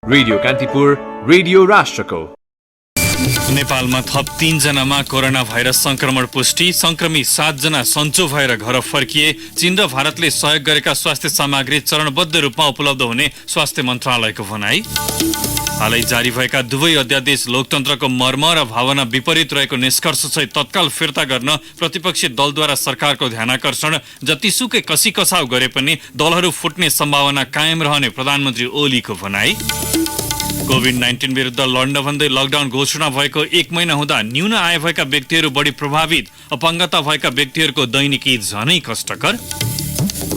Radio Kantipur, radio राष्ट्रको। नेपालमा थप 3 जनामा कोरोना भाइरस संक्रमण पुष्टि। संक्रमित 7 जना सन्चो भएर घर फर्किए। चीन र भारतले सहयोग गरेका स्वास्थ्य सामग्री चरणबद्ध रूपमा उपलब्ध हुने स्वास्थ्य मन्त्रालयको भनाई। हालै जारी भएका दुवै अध्यादेश लोकतन्त्रको मर्म र भावना विपरीत रहेको निष्कर्षसहित तत्काल फिर्ता गर्न प्रतिपक्षी दलद्वारा सरकारको ध्यानाकर्षण। जतिसुकै कसी कसाउ गरे पनि दलहरू फुट्ने सम्भावना कायम रहने प्रधानमन्त्री ओलीको भनाई। कोभिड-19 विरुद्ध लड्न भन्दै लकडाउन घोषणा भएको 1 महिना हुँदा न्यून आय भएका व्यक्तिहरू बढी प्रभावित। अपाङ्गता भएका व्यक्तिहरूको दैनिकी झनै कष्टकर।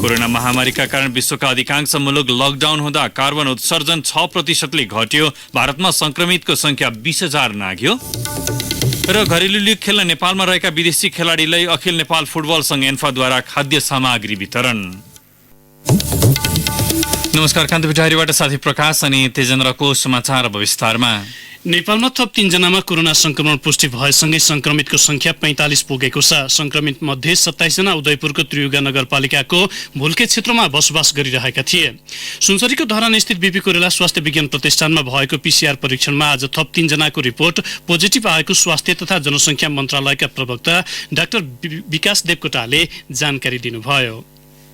कोरोना महामारीका कारण विश्वका अधिकांश मुलुक लकडाउन हुँदा कार्बन उत्सर्जन 6% घट्यो। भारतमा संक्रमितको संख्या 20,000 नाग्यो। र घरेलु लिग खेल्न नेपालमा रहेका विदेशी खेलाडीलाई अखिल नेपाल फुटबल संघ एन्फाद्वारा खाद्य सामग्री वितरण। नमस्कार, कान्तिपुर डायरीबाट साथी प्रकाश अनि तेजेन्द्रको समाचार अब विस्तारमा। नेपालमा थप 3 जनामा कोरोना संक्रमण पुष्टि भएसँगै संक्रमितको संख्या 45 पुगेको छ। संक्रमित मध्ये 27 जना उदयपुरको त्रियुगा नगरपालिकाको भुल्के क्षेत्रमा बसोबास गरिरहेका थिए। सुनसरीको धरान स्थित बीपी कोइराला स्वास्थ्य विज्ञान प्रतिष्ठानमा भएको पीसीआर परीक्षणमा आज थप 3 जनाको रिपोर्ट पोजिटिभ आएको स्वास्थ्य तथा जनसंख्या मन्त्रालयका प्रवक्ता डाक्टर विकास देवकोटाले जानकारी दिनुभयो।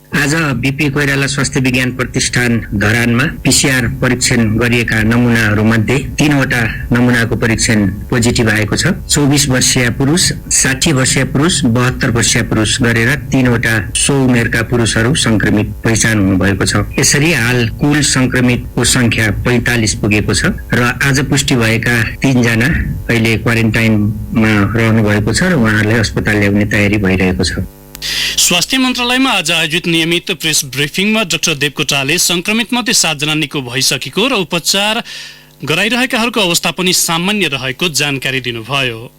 आज बीपी कोइराला स्वास्थ्य विज्ञान प्रतिष्ठान धरानमा पीसीआर परीक्षण गरिएका नमुनाहरूमध्ये 3वटा नमुनाको परीक्षण पोजिटिभ आएको छ। 24 वर्षीय पुरुष, 60 वर्षीय पुरुष, 72 वर्षीय पुरुष गरेर 3वटा 100 उमेरका पुरुषहरू संक्रमित पहिचान हुनुभएको छ। यसरी हाल कुल संक्रमितको संख्या 45 पुगेको छ र आज पुष्टि भएका 3 जना अहिले क्वारेन्टाइनमा रहनु भएको छ र उहाँहरूलाई अस्पताल ल्याउने तयारी भइरहेको छ। स्वास्थ्य मन्त्रालयमा आज आयोजित नियमित प्रेस ब्रिफिङमा डाक्टर देवकोटाले संक्रमित मध्ये 7 जना निको भइसकेको र उपचार गराइरहेकाहरूको अवस्था पनि सामान्य रहेको जानकारी दिनुभयो।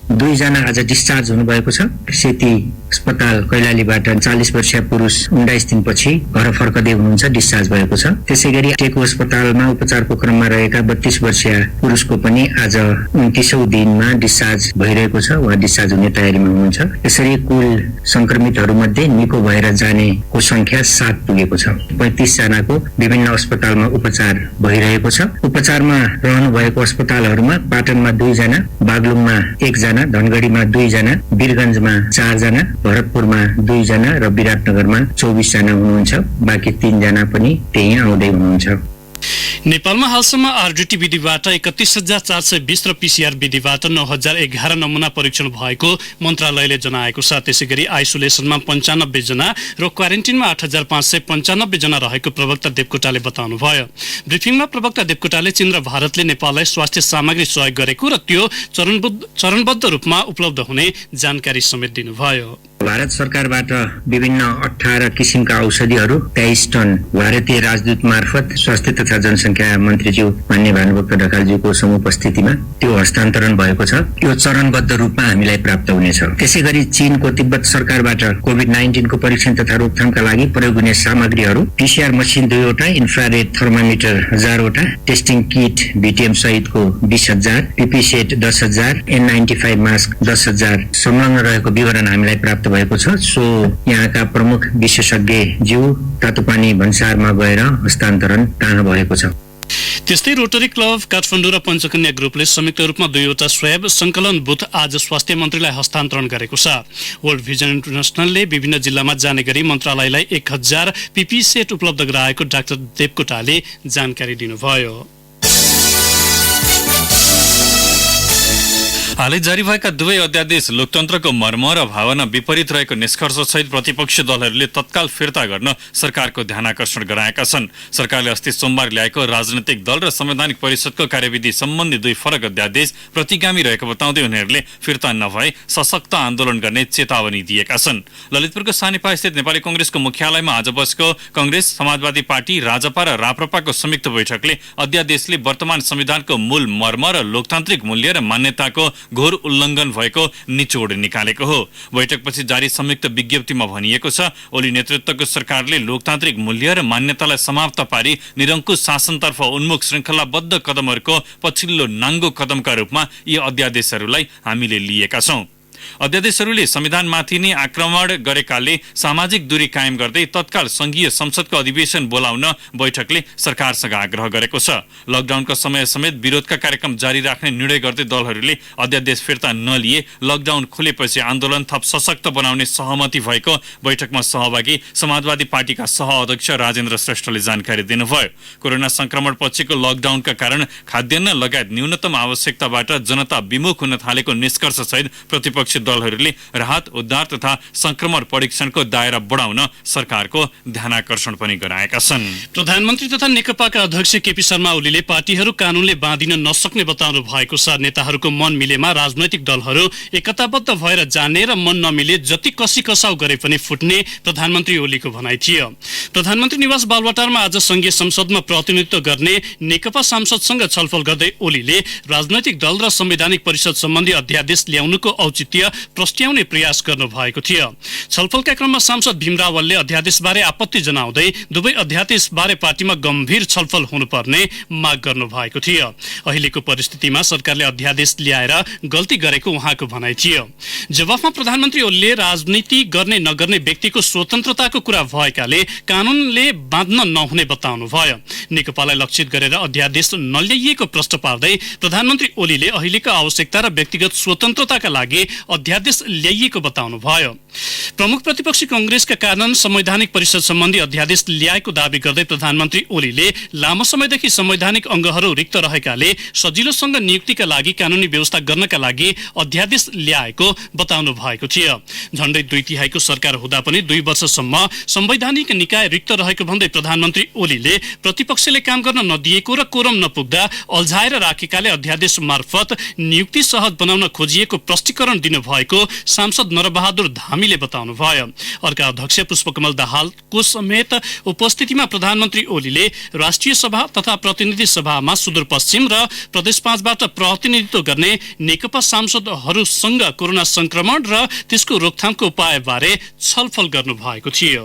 2 जना आज डिस्चार्ज हुनुभएको छ। सेती अस्पताल कैलालीबाट 40 वर्षीय पुरुष 19 दिनपछि घर फर्कदै हुनुहुन्छ, डिस्चार्ज भएको छ। त्यसैगरी टेकु अस्पतालमा उपचारको क्रममा रहेका 32 वर्षीय पुरुषको पनि आज 29औं दिनमा डिस्चार्ज भइरहेको छ। उहाँ डिस्चार्ज हुने तयारीमा हुनुहुन्छ। यसरी कुल संक्रमितहरूमध्ये निको भएर जानेको संख्या 7 पुगेको छ। 35 जनाको विभिन्न अस्पतालमा उपचार भइरहेको छ। उपचारमा रहनु भएको अस्पतालहरूमा पाटनमा 2 जना, बागलुङमा 1 जना, धनगढीमा 2 जना, वीरगञ्जमा 4 जना, भरतपुरमा 2 जना र विराटनगरमा 24 जना हुनुहुन्छ। बाँकी 3 जना पनि त्यही आउँदै हुनुहुन्छ। नेपालमा हालसम्म आरडीटी विधिबाट 31,420 र पीसीआर विधिबाट 9,011 नमुना परीक्षण भएको मन्त्रालयले जनाएको छ। त्यसैगरी आइसोलेसनमा 95 जना र क्वारेन्टिनमा 8,595 जना रहेको प्रवक्ता देवकोटाले बताउनुभयो। ब्रिफिङमा प्रवक्ता देवकोटाले चीन र भारतले नेपाललाई स्वास्थ्य सामग्री सहयोग गरेको र त्यो चरणबद्ध रूपमा उपलब्ध हुने जानकारी समेत दिनुभयो। भारत सरकारबाट विभिन्न 18 किसिमका औषधिहरू 23 टन भारतीय राजदूत मार्फत स्वास्थ्य तथा जनसंख्या मन्त्रीज्यू मान्य भानुभक्त ढकालज्यूको समुपस्थितिमा त्यो हस्तान्तरण भएको छ। यो चरणबद्ध रूपमा हामीलाई प्राप्त हुनेछ। त्यसैगरी चीनको तिब्बत सरकारबाट कोभिड-19 को परीक्षण तथा रोकथामका लागि प्रयोग हुने सामग्रीहरू पीसीआर मसिन 2वटा, इन्फ्रारेड थर्मोमिटर 1000 वटा, टेस्टिङ किट बीटीएम सहितको 20,000, पीपी सेट 10,000, N95 मास्क 10,000 संलग्न रहेको विवरण हामीलाई प्राप्त भएको छ। सो यहाँका प्रमुख विशेषज्ञ ज्यू तातोपानी भन्सारमा गएर हस्तान्तरण कहाँ भएको छ। त्यस्तै रोटरी क्लब काठमाडौँ र पञ्चकन्या ग्रुपले संयुक्त रूपमा 2वटा स्वयं संकलन बुथ आज स्वास्थ्य मन्त्रीलाई हस्तान्तरण गरेको छ। वर्ल्ड भिजन इन्टरनेसनलले विभिन्न जिल्लामा जाने गरी मन्त्रालयलाई 1000 पीपी सेट उपलब्ध गराएको डाक्टर देवकोटाले जानकारी दिनुभयो। हालै जारी भएका दुवै अध्यादेश लोकतन्त्रको मर्म र भावना विपरीत रहेको निष्कर्षसहित प्रतिपक्षी दलहरूले तत्काल फिर्ता गर्न सरकारको ध्यानाकर्षण गराएका छन्। सरकारले अस्ति सोमबार ल्याएको राजनैतिक दल र संवैधानिक परिषदको कार्यविधि सम्बन्धी 2 फरक अध्यादेश प्रतिगामी रहेको बताउँदै उनीहरूले फिर्ता नभए सशक्त आन्दोलन गर्ने चेतावनी दिएका छन्। ललितपुरको सानेपा स्थित नेपाली कांग्रेसको मुख्यालयमा आज बसेको कांग्रेस, समाजवादी पार्टी, राजपा र राप्रपाको संयुक्त बैठकले अध्यादेशले वर्तमान संविधानको मूल मर्म र लोकतान्त्रिक मूल्य र मान्यताको घोर उल्लङ्घन भएको निचोड निकालेको हो। बैठकपछि जारी संयुक्त विज्ञप्तिमा भनिएको छ, ओली नेतृत्वको सरकारले लोकतान्त्रिक मूल्य र मान्यतालाई समाप्त पारी निरङ्कुश शासनतर्फ उन्मुख श्रृङ्खलाबद्ध कदमहरूको पछिल्लो नाङ्गो कदमका रूपमा यी अध्यादेशहरूलाई हामीले लिएका छौं। अध्यादेशहरूले संविधानमाथि नै आक्रमण गरेकाले सामाजिक दूरी कायम गर्दै तत्काल संघीय संसदको अधिवेशन बोलाउन बैठकले सरकारसँग आग्रह गरेको छ। लकडाउनका समय समेत विरोधका कार्यक्रम जारी राख्ने निर्णय गर्दै दलहरूले अध्यादेश फिर्ता नलिए लकडाउन खुलेपछि आन्दोलन थप सशक्त बनाउने सहमति भएको बैठकमा सहभागी समाजवादी पार्टीका सह-अध्यक्ष राजेन्द्र श्रेष्ठले जानकारी दिनुभयो। कोरोना संक्रमण पछिको लकडाउनका कारण खाद्यान्न लगायत न्यूनतम आवश्यकताबाट जनता विमुख हुन थालेको निष्कर्ष सहित प्रतिपक्षी दलहरूले राहत उद्धार तथा संक्रमण परीक्षणको दायरा बढाउन सरकारको ध्यानाकर्षण पनि गराएका छन्। प्रधानमन्त्री तथा नेकपाका अध्यक्ष केपी शर्मा ओलीले पार्टीहरू कानूनले बाँधिन नसक्ने बताउनु भएको छ। नेताहरूको मन मिलेमा राजनैतिक दलहरू एकताबद्ध भएर जाने र मन नमिले जति कसी कसाउ गरे पनि फुट्ने प्रधानमन्त्री ओलीको भनाइ थियो। प्रधानमन्त्री निवास बालुवाटारमा आज संघीय संसदमा प्रतिनिधित्व गर्ने नेकपा सांसदसँग छलफल गर्दै ओलीले राजनैतिक दल र संवैधानिक परिषद सम्बन्धी अध्यादेश ल्याउनुको औचित्य प्रस्ट्याउने प्रयास गर्नु भएको थियो। छलफलका क्रममा सांसद भीम रावलले अध्यादेशबारे आपत्ति जनाउँदै दुवै अध्यादेशबारे पार्टीमा गम्भीर छलफल हुनुपर्ने माग गर्नु भएको थियो। अहिलेको परिस्थितिमा सरकारले अध्यादेश ल्याएर गल्ती गरेको उहाँको भनाइ थियो। जवाफमा प्रधानमन्त्री ओलीले राजनीति गर्ने नगर्ने व्यक्तिको स्वतन्त्रताको कुरा भएकाले कानूनले बाँध्न नहुने बताउनु भयो। नेकपालाई लक्षित गरेर अध्यादेश नल्याइएको प्रश्न पार्दै प्रधानमन्त्री ओलीले अहिलेको आवश्यकता र व्यक्तिगत स्वतन्त्रताका लागि अध्यादेश ल्याइएको बताउनु भयो। प्रमुख प्रतिपक्षी कांग्रेसका कारण संवैधानिक परिषद सम्बन्धी अध्यादेश ल्याएको दावी गर्दै प्रधानमन्त्री ओलीले लामो समयदेखि संवैधानिक अंगहरू रिक्त रहेकाले सजिलोसँग नियुक्तिका लागि कानूनी व्यवस्था गर्नका लागि अध्यादेश ल्याएको बताउनु भएको थियो। झण्डै 2/3 सरकार हुँदा पनि 2 वर्षसम्म संवैधानिक निकाय रिक्त रहेको भन्दै प्रधानमन्त्री ओलीले प्रतिपक्षले काम गर्न नदिएको र कोरम नपुग्दा अल्झाएर राखेकाले अध्यादेश मार्फत नियुक्ति सहज बनाउन खोजिएको प्रष्टीकरण दिनुभएको सांसद नरबहादुर धामीले बताउनु भयो। अर्का अध्यक्ष पुष्पकमल दाहालको समेत उपस्थितिमा प्रधानमन्त्री ओलीले राष्ट्रिय सभा तथा प्रतिनिधि सभामा सुदूरपश्चिम र प्रदेश 5 बाट प्रतिनिधित्व गर्ने नेकपा सांसदहरूसँग कोरोना संक्रमण र त्यसको रोकथामको उपायबारे छलफल गर्नु भएको थियो।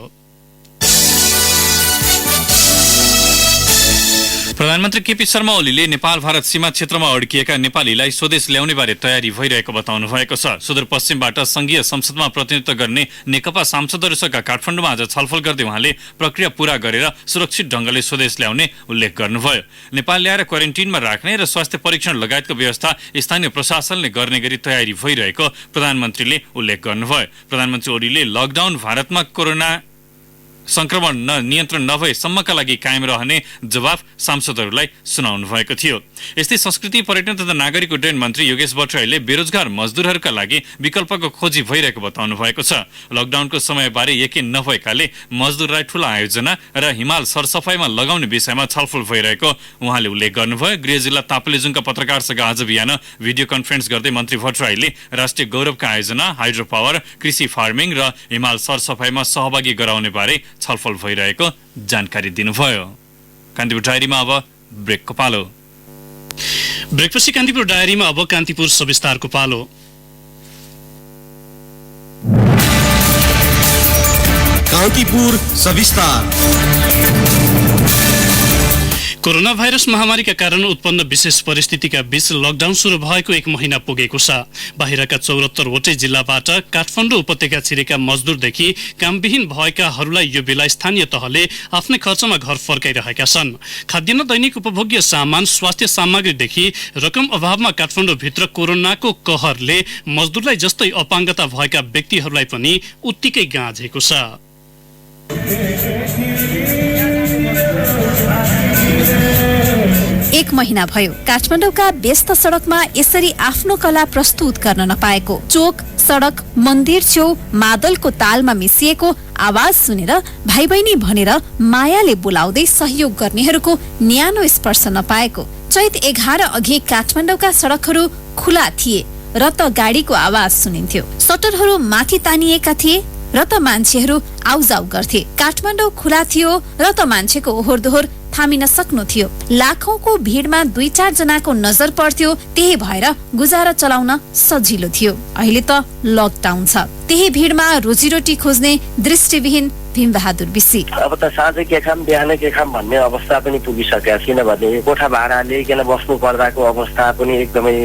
प्रधानमन्त्री केपी शर्मा ओलीले नेपाल भारत सीमा क्षेत्रमा अड्किएका नेपालीलाई स्वदेश ल्याउने बारे तयारी भइरहेको बताउनु भएको छ। सुदूरपश्चिमबाट संघीय संसदमा प्रतिनिधित्व गर्ने नेकपा सांसदहरूसँग काठमाडौँमा आज छलफल गर्दै उहाँले प्रक्रिया पूरा गरेर सुरक्षित ढंगले स्वदेश ल्याउने उल्लेख गर्नुभयो। नेपाल ल्याएर क्वारेन्टिनमा राख्ने र स्वास्थ्य परीक्षण लगायतको व्यवस्था स्थानीय प्रशासनले गर्ने गरी तयारी भइरहेको प्रधानमन्त्रीले उल्लेख गर्नुभयो। प्रधानमन्त्री ओलीले लकडाउन भारतमा कोरोना संक्रमण नियन्त्रण नभएसम्मका लागि कायम रहने जवाफ सांसदहरूलाई सुनाउनु भएको थियो। यस्तै संस्कृति पर्यटन तथा नागरिक उड्डयन मन्त्री योगेश भट्टराईले बेरोजगार मजदुरहरूका लागि विकल्पको खोजी भइरहेको बताउनु भएको छ। लकडाउनको समयबारे यकिन नभएकाले मजदुरलाई ठूला आयोजना र हिमाल सरसफाईमा लगाउने विषयमा छलफल भइरहेको उहाँले उल्लेख गर्नुभयो। गृह जिल्ला ताप्लेजुङका पत्रकारसँग आज बिहान भिडियो कन्फरेन्स गर्दै मन्त्री भट्टराईले राष्ट्रिय गौरवका आयोजना हाइड्रो पावर कृषि फार्मिङ र हिमाल सरसफाईमा सहभागी गराउने बारे छलफल भइरहेको जानकारी दिनुभयो। कान्तिपुर डायरीमा अब ब्रेकको पालो। ब्रेकपछि कान्तिपुर डायरीमा अब कान्तिपुर सविस्तारको पालो। कान्तिपुर सविस्तार। कोरोना भाइरस महामारीका कारण उत्पन्न विशेष परिस्थितिका बीच लकडाउन सुरु भएको 1 महिना पुगेको छ। बाहिरका 74 वटै जिल्लाबाट काठमाडौँ उपत्यका छिरेका मजदुरदेखि कामविहीन भएकाहरूलाई यो बेला स्थानीय तहले आफ्नै खर्चमा घर फर्काइरहेका छन्। खाद्यान्न दैनिक उपभोग्य सामान स्वास्थ्य सामग्रीदेखि रकम अभावमा काठमाडौँभित्र कोरोनाको कहरले मजदुरलाई जस्तै अपाङ्गता भएका व्यक्तिहरूलाई पनि उत्तिकै गाँझेको छ। एक महिना भयो काठमाडौँका व्यस्त सडकमा यसरी आफ्नो कला प्रस्तुत गर्न नपाएको। चोक सडक मन्दिर छेउ मादलको तालमा मिसिएको आवाज सुनेर भाइ बहिनी भनेर मायाले बोलाउँदै सहयोग गर्नेहरूको न्यानो स्पर्श नपाएको। चैत 11 अघि काठमाडौँका सडकहरू खुला थिए र त गाडीको आवाज सुनिन्थ्यो। सटरहरू माथि तानिएका थिए र त मान्छेहरू आउजाउ गर्थे। काठमाडौँ खुला थियो र त मान्छेको ओहोर दोहोर थामिन सक्नु थियो। लाखौंको भिडमा 2-4 जनाको नजर पर्थ्यो। त्यही भएर गुजारा चलाउन सजिलो थियो। अहिले त लकडाउन छ। त्यही भिडमा रोजीरोटी खोज्ने दृष्टिविहीन भीमबहादुर बिसी। अब त साँझ के खाम बिहान के खाम भन्ने अवस्था पनि पुगिसक्यो, किनभने कोठा भाडा लिइकन बस्नु पर्दाको अवस्था पनि एकदमै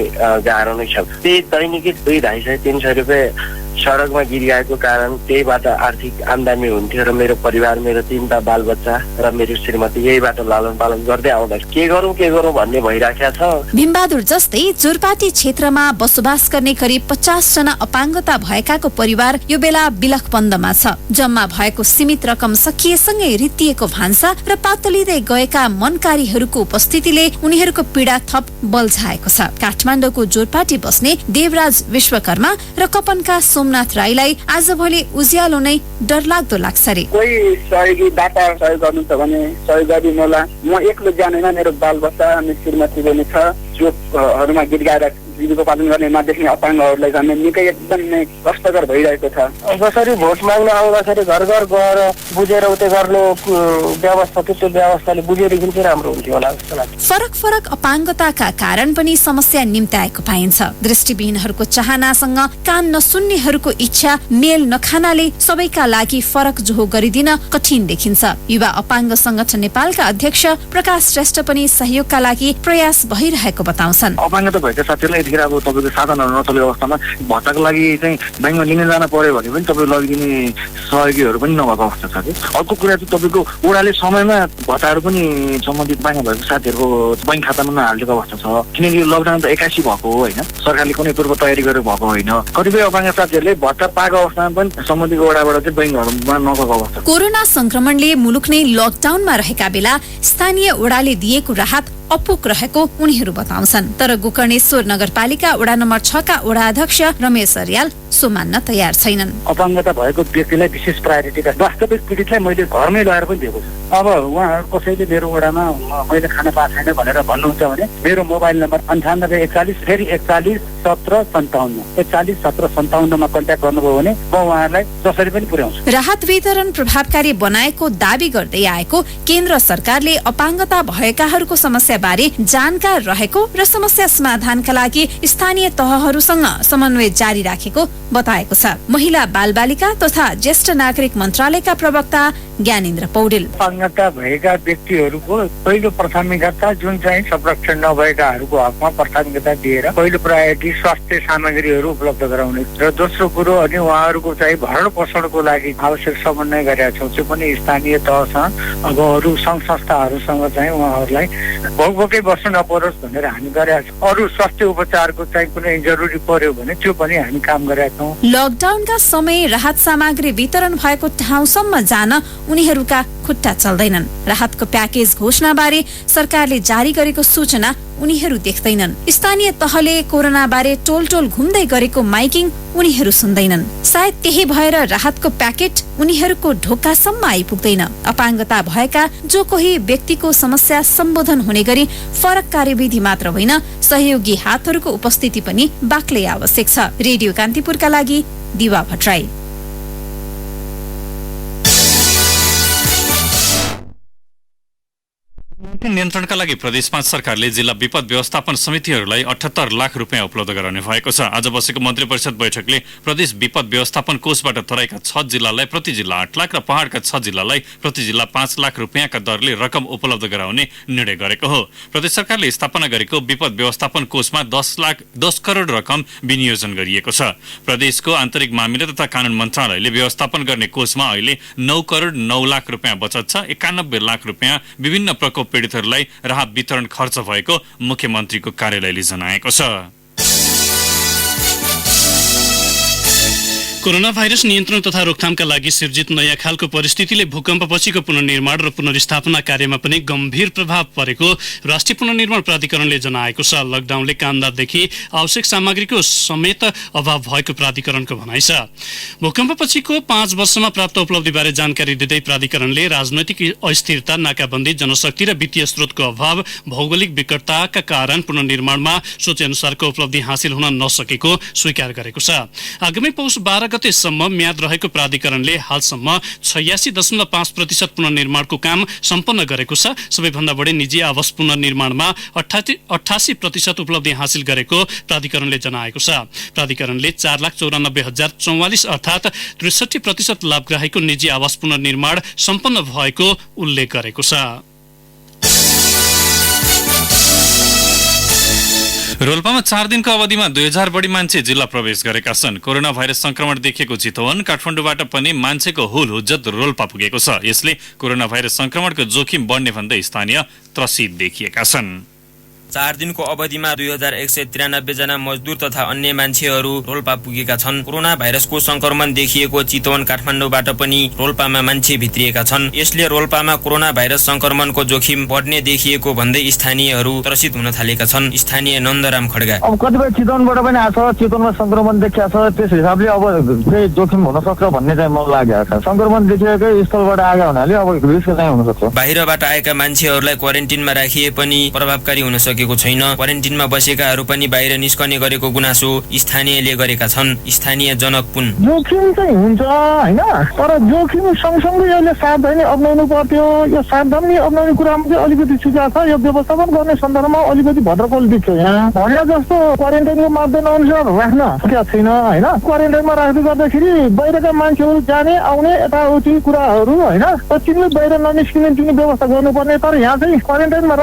गाह्रो नै छ। त्यही दैनिकी 200-250-300 रुपियाँ सडकमा गिरिरहेको कारण त्यहीबाट आर्थिक आमदानी हुन्थ्यो र मेरो परिवार, मेरो 3टा बालबच्चा र मेरो श्रीमती यहीबाट लालन पालन गर्दै आउँदा के गरौँ भन्ने भइराखेको छ। भीमबहादुर जस्तै जोरपाटी क्षेत्रमा बसोबास गर्ने करिब 50 जना अपाङ्गता भएकाको परिवार यो बेला बिलखबन्दमा छ। जम्मा भएको सीमित रकम सकिएसँगै रित्तिएको भान्सा र पातलिँदै गएका मनकारीहरूको उपस्थितिले उनीहरूको पीडा थप बल्झाएको छ। काठमाडौँको जोरपाटी बस्ने देवराज विश्वकर्मा र कपनका सोमनाथ राईलाई आजभोलि उज्यालो नै डरलाग्दो लाग्छ रे। कोही सहयोगी दाता सहयोग गर्नुहुन्छ भने सहयोग गरिदिनु होला। म एक्लो जानेन, मेरो बालबच्चा अनि श्रीमती पनि छ जोहरूमा गीत गाएर जीविकोपार्जन गर्ने नदेख्ने अपाङ्गहरूलाई झन् निकै एकदम नै कष्टकर भइरहेको छ। जसरी भोट माग्न आउँदाखेरि घर घर गएर बुझेर उतै गर्ने व्यवस्था, त्यो व्यवस्थाले बुझेदेखि चाहिँ राम्रो हुन्थ्यो होला जस्तो लाग्छ। फरक फरक अपाङ्गताका कारण पनि समस्या निम्त्याएको पाइन्छ। दृष्टिविहीनहरूको चाहनासँग कान नसुन्नेहरूको इच्छा मेल नखानाले सबैका लागि फरक जोहो गरिदिन कठिन देखिन्छ। युवा अपाङ्ग संगठन नेपालका अध्यक्ष प्रकाश श्रेष्ठ पनि सहयोगका लागि प्रयास भइरहेको बताउँछन्। अपाङ्गता भएका साथीहरूलाई यतिखेर अब तपाईँको साधनहरू नचलेको अवस्थामा भत्ताको लागि चाहिँ ब्याङ्कमा लिन जान पर्यो भने पनि तपाईँ लगिदिने सहयोगीहरू पनि नभएको अवस्था छ कि। अर्को कुरा चाहिँ तपाईँको ओडाले समयमा भत्ताहरू पनि सम्बन्धित ब्याङ्कमा भएको साथीहरूको ब्याङ्क खातामा नहालिदिएको अवस्था छ। किनकि लकडाउन त 81 भएको हो होइन, सरकारले कुनै पूर्व तयारी गरेर भएको होइन। कतिपय अपाङ्ग साथीहरूले भत्ता पाएको अवस्थामा पनि सम्बन्धित ओडाबाट चाहिँ ब्याङ्कहरूमा नगएको अवस्था। कोरोना संक्रमणले मुलुक नै लकडाउनमा रहेका बेला स्थानीय ओडाले दिएको राहत अपुग रहेको उनीहरू बताउँछन्। तर गोकर्णेश्वर नगरपालिका वडा नम्बर 6 का वडा अध्यक्ष रमेश अर्याल सो मान्न तयार छैनन्। अपाङ्गता भएको व्यक्तिलाई विशेष प्रायोरिटीका वास्तविक पीडितलाई मैले घरमै लगाएर पनि दिएको छु। अब उहाँहरू कसैले मेरो वडामा मैले खाना पाएको छैन भनेर भन्नुहुन्छ भने मेरो मोबाइल नम्बर 9841 फेरि 41 17 57 41 17 57 मा कन्ट्याक्ट गर्नुभयो भने म उहाँहरूलाई जसरी पनि पुर्याउँछु। राहत वितरण प्रभावकारी बनाएको दाबी गर्दै आएको केन्द्र सरकारले अपाङ्गता भएकाहरूको समस्या बारे जानकार रहेको र समस्या समाधानका लागि स्थानीय तहहरूसँग समन्वय जारी राखेको बताएको छ। महिला बालबालिका तथा ज्येष्ठ नागरिक मन्त्रालयका प्रवक्ता ज्ञानेन्द्र पौडेल अपाङ्गता भएका व्यक्तिहरूको पहिलो प्राथमिकता जुन चाहिँ संरक्षण नभएकाहरूको हकमा प्राथमिकता दिएर पहिलो प्रायोरिटी स्वास्थ्य सामग्रीहरू उपलब्ध गराउने र दोस्रो कुरो अनि उहाँहरूको चाहिँ भरण पोषणको लागि आवश्यक समन्वय गरेका छौँ। त्यो पनि स्थानीय तहसँग अब अरू सङ्घ संस्थाहरूसँग चाहिँ उहाँहरूलाई भोकै बस्नु नपरोस् भनेर हामी गरेका छौँ। अरू स्वास्थ्य उपचारको चाहिँ कुनै जरुरी पर्यो भने त्यो पनि हामी काम गरेका छौँ। लकडाउनका समय राहत सामग्री वितरण भएको ठाउँसम्म जान उनीहरूका खुट्टा चल्दैनन्। राहतको प्याकेज घोषणा बारे सरकारले जारी गरेको सूचना उनीहरू देख्दैनन्। स्थानीय तहले कोरोना बारे टोल टोल घुम्दै गरेको माइकिङ उनीहरू सुन्दैनन्। सायद त्यही भएर राहतको प्याकेट उनीहरूको ढोकासम्म आइपुग्दैन। अपाङ्गता भएका जो कोही व्यक्तिको समस्या सम्बोधन हुने गरी फरक कार्यविधि मात्र होइन, सहयोगी हातहरूको उपस्थिति पनि बाक्लै आवश्यक छ। रेडियो कान्तिपुरका लागि दिवा भट्टराई। नियन्त्रणका लागि प्रदेश 5 सरकारले जिल्ला विपद व्यवस्थापन समितिहरूलाई 78 लाख रुपियाँ उपलब्ध गराउने भएको छ। आज बसेको मन्त्री परिषद बैठकले प्रदेश विपद व्यवस्थापन कोषबाट तराईका 6 जिल्लालाई प्रति जिल्ला 8 लाख र पहाड़का 6 जिल्लालाई प्रति जिल्ला 5 लाख रुपियाँका दरले रकम उपलब्ध गराउने निर्णय गरेको हो। प्रदेश सरकारले स्थापना गरेको विपद व्यवस्थापन कोषमा 10 करोड रकम विनियोजन गरिएको छ। प्रदेशको आन्तरिक मामिला तथा कानून मन्त्रालयले व्यवस्थापन गर्ने कोषमा अहिले 9 करोड 9 लाख रुपियाँ बचत छ। 91 लाख रुपियाँ विभिन्न प्रकोप पीडितहरूलाई राहत वितरण खर्च भएको मुख्यमन्त्रीको कार्यालयले जनाएको छ। कोरोना भाइरस नियन्त्रण तथा रोकथामका लागि सिर्जित नयाँ खालको परिस्थितिले भूकम्पपछिको पुनर्निर्माण र पुनर्स्थापना कार्यमा पनि गम्भीर प्रभाव परेको राष्ट्रिय पुनर्निर्माण प्राधिकरणले जनाएको छ। लकडाउनले कामदारदेखि आवश्यक सामग्रीको समेत अभाव भएको प्राधिकरणको भनाइ छ। भूकम्पपछिको 5 वर्षमा प्राप्त उपलब्धिबारे जानकारी दिँदै प्राधिकरणले राजनैतिक अस्थिरता, नाकाबन्दी, जनशक्ति र वित्तीय स्रोतको अभाव, भौगोलिक विकटताका कारण पुनर्निर्माणमा सोचे अनुसारको उपलब्धि हासिल हुन नसकेको स्वीकार गरेको छ। आगामी पौष 12 गतेसम्म म्याद रहेको प्राधिकरणले हालसम्म 86.5% पुनर्निर्माणको काम सम्पन्न गरेको छ। सबैभन्दा बढी निजी आवास पुनर्निर्माणमा 88% उपलब्धि हासिल गरेको प्राधिकरणले जनाएको छ। प्राधिकरणले 4,94,044 अर्थात् 63% लाभग्राहीको निजी आवास पुनर्निर्माण सम्पन्न भएको उल्लेख गरेको छ। रोल्पामा 4 दिनको अवधिमा 2000 बढी मान्छे जिल्ला प्रवेश गरेका छन्। कोरोना भाइरस संक्रमण देखिएको चितवन, काठमाडौँबाट पनि मान्छेको हुल हुज्जत रोल्पा पुगेको छ। यसले कोरोना भाइरस संक्रमणको जोखिम बढ्ने भन्दै स्थानीय त्रसित देखिएका छन्। 4 दिनको अवधिमा 2193 जना मजदुर तथा अन्य मान्छेहरू रोल्पा पुगेका छन्। कोरोना भाइरसको संक्रमण देखिएको चितवन, काठमाडौँबाट पनि रोल्पामा मान्छे भित्रिएका छन्। यसले रोल्पामा कोरोना भाइरस संक्रमणको जोखिम बढ्ने देखिएको भन्दै स्थानीयहरू त्रसित हुन थालेका छन्। स्थानीय नन्दराम खड्गा अब कतिपय चितवनबाट पनि आछ, चितवनमा संक्रमण देखिया छ, त्यस हिसाबले अब केही जोखिम हुन सक्छ भन्ने चाहिँ मलाई लागेको छ। संक्रमण देखिएकै स्थलबाट आएका हुनाले अब रिस्क चाहिँ हुन सक्छ। बाहिरबाट आएका मान्छेहरूलाई क्वारेन्टिनमा राखिए पनि प्रभावकारी हुन सकेको छैन। क्वारेन्टिनमा बसेकाहरू पनि बाहिर निस्कने गरेको गुनासो स्थानीयले गरेका छन्। स्थानीय जनक पुन जोखिम चाहिँ हुन्छ हैन, तर जोखिम सँगसँगै यसले सावधानी अप्नाउनु पर्यो। यो सावधानी अप्नाउने कुरामा चाहिँ अलिकति सुझाव छ। यो व्यवस्थापन गर्ने सन्दर्भमा अलिकति भद्रकोल देखियो। यहाँ भने जस्तो क्वारेन्टाइनको मापदण्ड अनुसार राख्न सकेका छैन हैन। क्वारेन्टाइनमा राख्दै गर्दाखेरि बाहिरका मान्छेहरू जाने आउने यताउति कुराहरू हैन, पश्चिमले बाहिर ननिस्किने जुन व्यवस्था गर्नुपर्ने, तर यहाँ चाहिँ क्वारेन्टाइनमा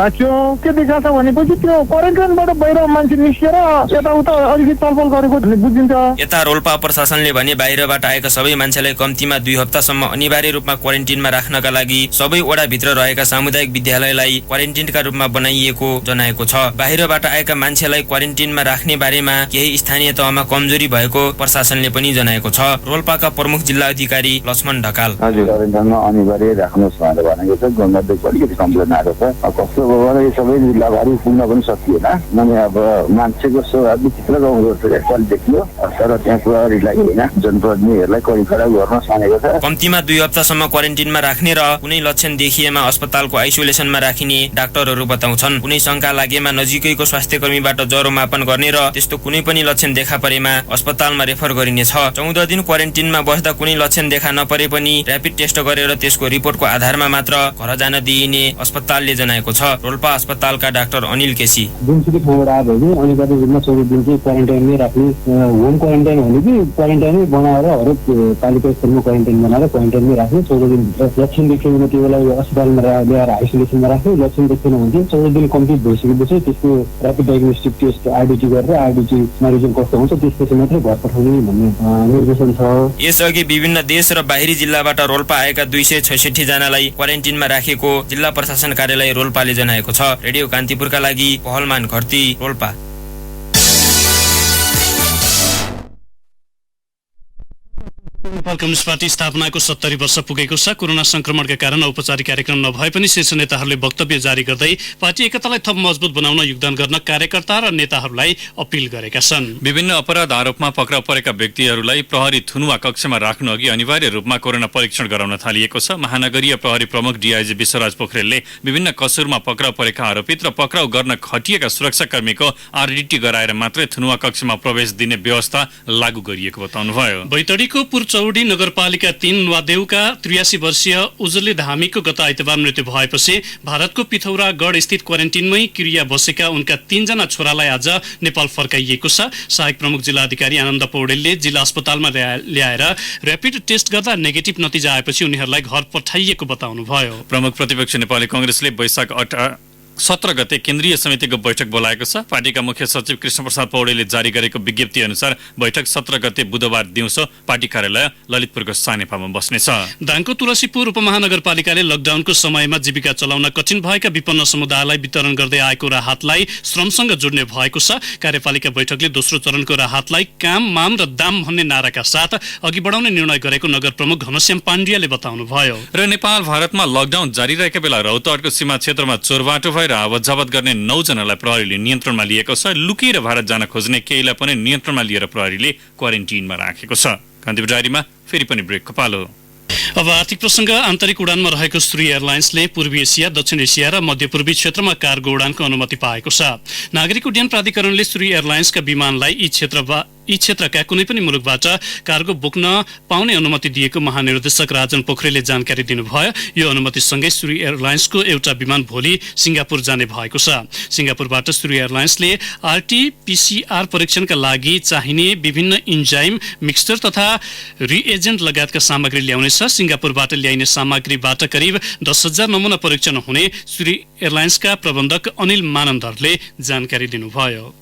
राख्यो। के देखा छ भनेपछि त्यो क्वारेन्टाइनबाट बाहिर मान्छे निस्केर यताउता अलिकति तलफल गरेको बुझिन्छ। यता रोल्पा प्रशासनले भने बाहिरबाट आएका सबै मान्छेलाई कम्तीमा 2 हप्तासम्म अनिवार्य रूपमा क्वारेन्टिनमा राख्नका लागि सबै वडाभित्र रहेका सामुदायिक विद्यालयलाई क्वारेन्टिनका रूपमा बनाइएको जनाएको छ। बाहिरबाट आएका मान्छेलाई क्वारेन्टिनमा राख्ने बारेमा केही स्थानीय तहमा कमजोरी भएको प्रशासनले पनि जनाएको छ। रोल्पाका प्रमुख जिल्ला अधिकारी लक्ष्मण ढकाल हजुर क्वारेन्टाइनमा अनिवार्य राख्नुहोस् भनेर भनेको छ। गभर्नमेन्टले अलिकति कम्प्लेन आएको छ। कस्तो भयो यो सबै जिल्लाभरि पुग्न पनि सकिएन। माने अब मान्छेको विचित्र गाउँहरू देखियो, तर त्यहाँ प्रहरीलाई होइन जनप्रतिनिधिहरूलाई कडी-कडा गर्न सानेको छ। कम्तीमा 2 हप्तासम्म क्वारेन्टिनमा राख्ने र कुनै लक्षण देखिएमा अस्पतालको आइसोलेसनमा राखिने डाक्टरहरू बताउँछन्। कुनै शंका लागेमा नजिकैको स्वास्थ्यकर्मीबाट ज्वरो मापन गर्ने र त्यस्तो कुनै पनि लक्षण देखा परेमा अस्पतालमा रेफर गरिनेछ। 14 दिन क्वारेन्टिनमा बस्दा कुनै लक्षण देखा नपरे पनि र्यापिड टेस्ट गरेर त्यसको रिपोर्टको आधारमा मात्र घर जान दिइने अस्पतालले जनाएको छ। रोल्पा अस्पतालका डाक्टर अनिल केसी जुनसुकै ठाउँबाट आयो भने अनिवार्य रूपमा 14 दिन चाहिँ क्वारेन्टाइनमै राख्ने। होम क्वारेन्टाइन भने कि क्वारेन्टाइनै बनाएर हरेक पालिका स्तरमा क्वारेन्टाइन बनाएर क्वारेन्टाइनमै राख्ने। 14 दिनभित्र लक्षण देख्यो भने त्यो बेला अस्पतालमा ल्याएर आइसोलेसनमा राख्ने। लक्षण देखेन भने 14 दिन कम्प्लिट भइसकेपछि त्यसको र्यापिड डायग्नोस्टिक टेस्ट आरडिटी गरेर आरडिटीमा रिजल्ट कस्तो हुन्छ त्यसपछि मात्रै घर पठाउने भन्ने निर्देशन छ। यसअघि विभिन्न देश र बाहिरी जिल्लाबाट रोल्पा आएका 266 जनालाई क्वारेन्टिनमा राखेको जिल्ला प्रशासन कार्यालय रोल्पाले जनाएको छ। रेडियो कान्तिपुरका लागि पहलमान घरती, रोल्पा। नेपाल कम्युनिस्ट पार्टी स्थापनाको 70 वर्ष पुगेको छ। कोरोना संक्रमणका कारण औपचारिक कार्यक्रम नभए पनि शीर्ष नेताहरूले वक्तव्य जारी गर्दै पार्टी एकतालाई थप मजबुत बनाउन योगदान गर्न कार्यकर्ता र नेताहरूलाई अपील गरेका छन्। विभिन्न अपराध आरोपमा पक्राउ परेका व्यक्तिहरूलाई प्रहरी थुनुवा कक्षमा राख्नु अघि अनिवार्य रूपमा कोरोना परीक्षण गराउन थालिएको छ। महानगरीय प्रहरी प्रमुख डीआईजी विश्वराज पोखरेलले विभिन्न कसुरमा पक्राउ परेका आरोपित र पक्राउ गर्न खटिएका सुरक्षाकर्मीको आरडिटी गराएर मात्रै थुनुवा कक्षमा प्रवेश दिने व्यवस्था लागू गरिएको बताउनुभयो। बैतडीको चौडी नगरपालिका 3 वादेउका 83 वर्षीय उजले धामीको गत आइतबार मृत्यु भएपछि भारतको पिथौरागढ स्थित क्वारेन्टिनमै क्रिया बसेका उनका 3 जना छोरालाई आज नेपाल फर्काइएको छ। सहायक प्रमुख जिल्ला अधिकारी आनन्द पौडेलले जिल्ला अस्पतालमा ल्याएर र्यापिड टेस्ट गर्दा नेगेटिभ नतिजा आएपछि उनीहरूलाई घर पठाइएको बताउनुभयो। प्रमुख प्रतिपक्ष नेपाली कांग्रेसले वैशाख 17 गते केन्द्रीय समितिको बैठक बोलाएको छ। पार्टीका मुख्य सचिव कृष्णप्रसाद पौडेलले जारी गरेको विज्ञप्ति अनुसार बैठक 17 गते बुधबार दिउँसो पार्टी कार्यालय ललितपुरको सानेपामा बस्नेछ। दाङको तुलसीपुर उपमहानगरपालिकाले लकडाउनको समयमा जीविका चलाउन कठिन भएका विपन्न समुदायलाई वितरण गर्दै आएको राहतलाई श्रमसँग जोड्ने भएको छ। कार्यपालिका बैठकले दोस्रो चरणको राहतलाई काम, माम र दाम भन्ने नाराका साथ अघि बढाउने निर्णय गरेको नगर प्रमुख घनश्याम पाण्ड्याले बताउनुभयो। र नेपाल भारतमा लकडाउन जारी रहेका बेला रौतहटको सीमा क्षेत्रमा चोरबाटो भएर आवत जावत गर्ने 9 जनालाई प्रहरीले नियन्त्रणमा लिएको छ। लुकेर भारत जान खोज्ने केहीलाई पनि नियन्त्रणमा लिएर प्रहरीले क्वारेन्टिनमा राखेको छ। कान्तिपुर डायरीमा फेरि पनि ब्रेकको पालो। अब आर्थिक प्रसंग। आन्तरिक उडानमा रहेको श्री एयरलाइन्सले पूर्वी एसिया, दक्षिण एसिया र मध्यपूर्वी क्षेत्रमा कार्गो उडानको अनुमति पाएको छ। नागरिक उड्डयन प्राधिकरणले श्री एयरलाइन्सका विमानलाई यी क्षेत्रबाट यी क्षेत्रका कुनै पनि मुलुकबाट कार्गो बोक्न पाउने अनुमति दिएको महानिर्देशक राजन पोखरेलले जानकारी दिनुभयो। यो अनुमतिसँगै सूर्य एयरलाइन्सको एउटा विमान भोलि सिङ्गापुर जाने भएको छ। सिङ्गापुरबाट सूर्य एयरलाइन्सले आरटी-पीसीआर परीक्षणका लागि चाहिने विभिन्न इन्जाइम, मिक्सचर तथा रिएजेन्ट लगायतका सामग्री ल्याउनेछ। सिङ्गापुरबाट ल्याइने सामग्रीबाट करिब 10,000 नमुना परीक्षण हुने सूर्य एयरलाइन्सका प्रबन्धक अनिल मानन्दरले जानकारी दिनुभयो।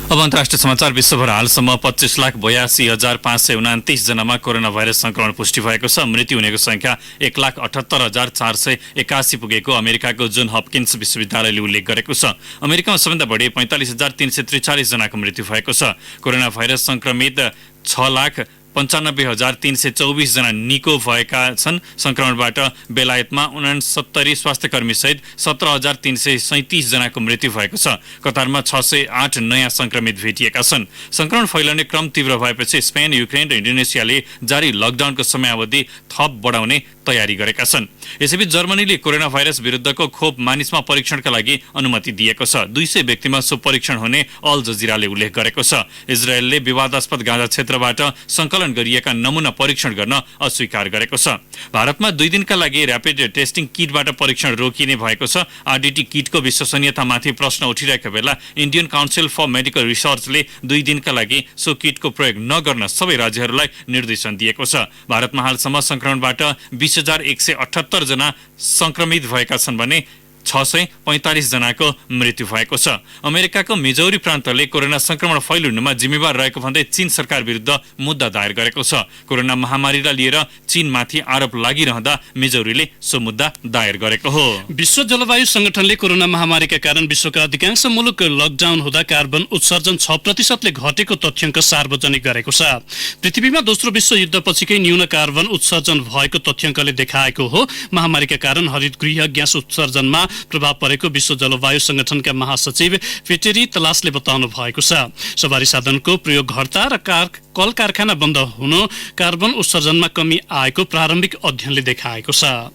अब अन्तर्राष्ट्रिय समाचार। विश्वभर हालसम्म 25,82,529 जनामा कोरोना भाइरस संक्रमण पुष्टि भएको छ। मृत्यु हुनेको संख्या 1,78,481 पुगेको अमेरिकाको जोन हपकिन्स विश्वविद्यालयले उल्लेख गरेको छ। अमेरिकामा सबैभन्दा बढी 45,343 जनाको मृत्यु भएको छ। कोरोना भाइरस संक्रमित 6,95,324 जना निको भएका छन्। संक्रमणबाट बेलायतमा 69 स्वास्थ्य कर्मी सहित 17,337 जनाको मृत्यु भएको छ। कतारमा 608 नयाँ संक्रमित भेटिएका छन्। संक्रमण फैलने क्रम तीव्र भएपछि स्पेन, युक्रेन र इन्डोनेसियाले जारी लकडाउनको समयावधि थप बढाउने तयारी गरेका छन्। यसैबीच जर्मनीले कोरोना भाइरस विरुद्धको खोप मानिसमा परीक्षणका लागि अनुमति दिएको छ। 200 व्यक्तिमा सो परीक्षण हुने अल जजिराले उल्लेख गरेको छ। इजरायलले विवादास्पद गाजा क्षेत्रबाट संकलन गरिएका नमुना परीक्षण गर्न अस्वीकार गरेको छ। भारतमा 2 दिनका लागि र्यापिड टेस्टिङ किटबाट परीक्षण रोकिने भएको छ। आरडीटी किटको विश्वसनीयतामाथि प्रश्न उठिरहेका बेला इन्डियन काउन्सिल फर मेडिकल रिसर्चले 2 दिनका लागि सो किटको प्रयोग नगर्न सबै राज्यहरूलाई निर्देशन दिएको छ। भारतमा हालसम्म संक्रमणबाट 20,178 जना संक्रमित भएका छन् भने 645 जनाको मृत्यु भएको छ। अमेरिकाको मिजौरी प्रान्तले कोरोना संक्रमण फैलिनुमा जिम्मेवार रहेको भन्दै चीन सरकार विरुद्ध मुद्दा दायर गरेको छ। कोरोना महामारीलाई लिएर चीनमाथि आरोप लागिरहँदा मिजौरीले सो मुद्दा दायर गरेको हो। विश्व जलवायु संगठनले कोरोना महामारीका कारण विश्वका अधिकांश मुलुक लकडाउन हुँदा कार्बन उत्सर्जन 6% घटेको तथ्याङ्क सार्वजनिक गरेको छ। पृथ्वीमा दोस्रो विश्वयुद्धपछिकै न्यून कार्बन उत्सर्जन भएको तथ्याङ्कले देखाएको हो। महामारीका कारण हरितगृह ग्यास उत्सर्जनमा प्रभाव परेको विश्व जलवायु संगठनका महासचिव पेटेरी तलासले बताउनु भएको छ। सवारी साधनको प्रयोग घट्दा र कल कारखाना बन्द हुनु कार्बन उत्सर्जनमा कमी आएको प्रारम्भिक अध्ययनले देखाएको छ।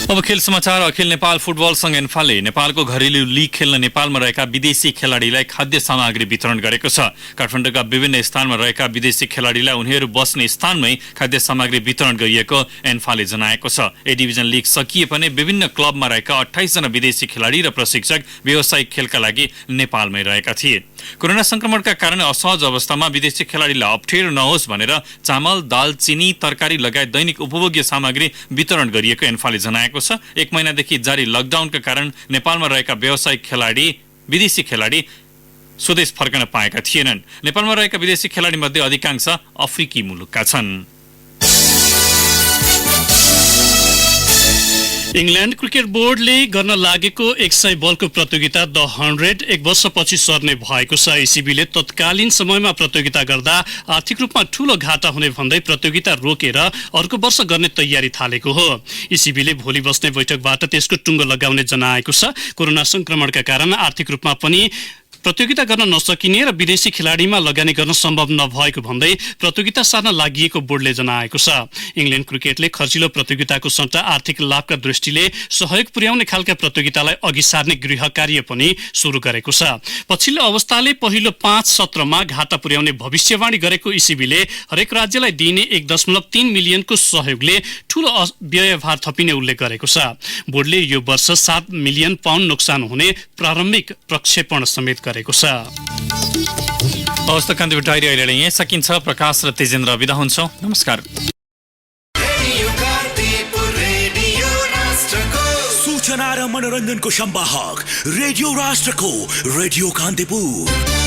अब खेल समाचार। अखिल नेपाल फुटबल संघ एन्फाले नेपालको घरेलु लीग खेल्न नेपालमा रहेका विदेशी खेलाडीलाई खाद्य सामग्री वितरण गरेको छ। काठमाडौँका विभिन्न स्थानमा रहेका विदेशी खेलाडीलाई उनीहरू बस्ने स्थानमै खाद्य सामग्री वितरण गरिएको एन्फाले जनाएको छ। ए डिभिजन लीग सकिए पनि विभिन्न क्लबमा रहेका 28 जना विदेशी खेलाडी र प्रशिक्षक व्यावसायिक खेलका लागि नेपालमै रहेका थिए। कोरोना संक्रमणका कारण असहज अवस्थामा विदेशी खेलाडीलाई अप्ठ्यारो नहोस् भनेर चामल, दाल, चिनी, तरकारी लगायत दैनिक उपभोग्य सामग्री वितरण गरिएको एन्फाले जनाएको छ। 1 महिनादेखि जारी लकडाउनका कारण नेपालमा रहेका व्यावसायिक खेलाडी, विदेशी खेलाडी स्वदेश फर्कन पाएका थिएनन्। नेपालमा रहेका विदेशी खेलाडी मध्ये अधिकांश अफ्रिकी मुलुकका छन्। इङ्ल्यान्ड क्रिकेट बोर्डले गर्न लागेको 100 बलको प्रतियोगिता द 100 1 वर्षपछि सर्ने भएको छ। इसिबीले तत्कालीन समयमा प्रतियोगिता गर्दा आर्थिक रूपमा ठूलो घाटा हुने भन्दै प्रतियोगिता रोकेर अर्को वर्ष गर्ने तयारी थालेको हो। इसिबीले भोलि बस्ने बैठकबाट त्यसको टुङ्गो लगाउने जनाएको छ। कोरोना संक्रमणका कारण आर्थिक रूपमा पनि प्रतियोगिता गर्न नसकिने र विदेशी खेलाडीमा लगानी गर्न सम्भव नभएको भन्दै प्रतियोगिता सार्न लागि बोर्डले जनाएको छ। इङ्ल्यान्ड क्रिकेटले खर्चिलो प्रतियोगिताको सट्टा आर्थिक लाभका दृष्टिले सहयोग पुर्याउने खालका प्रतियोगितालाई अघि सार्ने गृह कार्य पनि सुरु गरेको छ। पछिल्लो अवस्थाले पहिलो 5 सत्रमा घाटा पुर्याउने भविष्यवाणी गरेको इसिबीले हरेक राज्यलाई दिइने 1.3 मिलियनको सहयोगले ठूलो व्ययभार थपिने उल्लेख गरेको छ। बोर्डले यो वर्ष 7 मिलियन पाउन्ड नोक्सान हुने प्रारम्भिक प्रक्षेपण समेत गरेको छ। अवस्था कान्तिपुर डायरी अहिले यहीँ सकिन्छ। प्रकाश र तेजेन्द्र बिदा हुन्छौँ। नमस्कार। सूचना र मनोरञ्जनको संवाहक रेडियो राष्ट्रको रेडियो कान्तिपुर।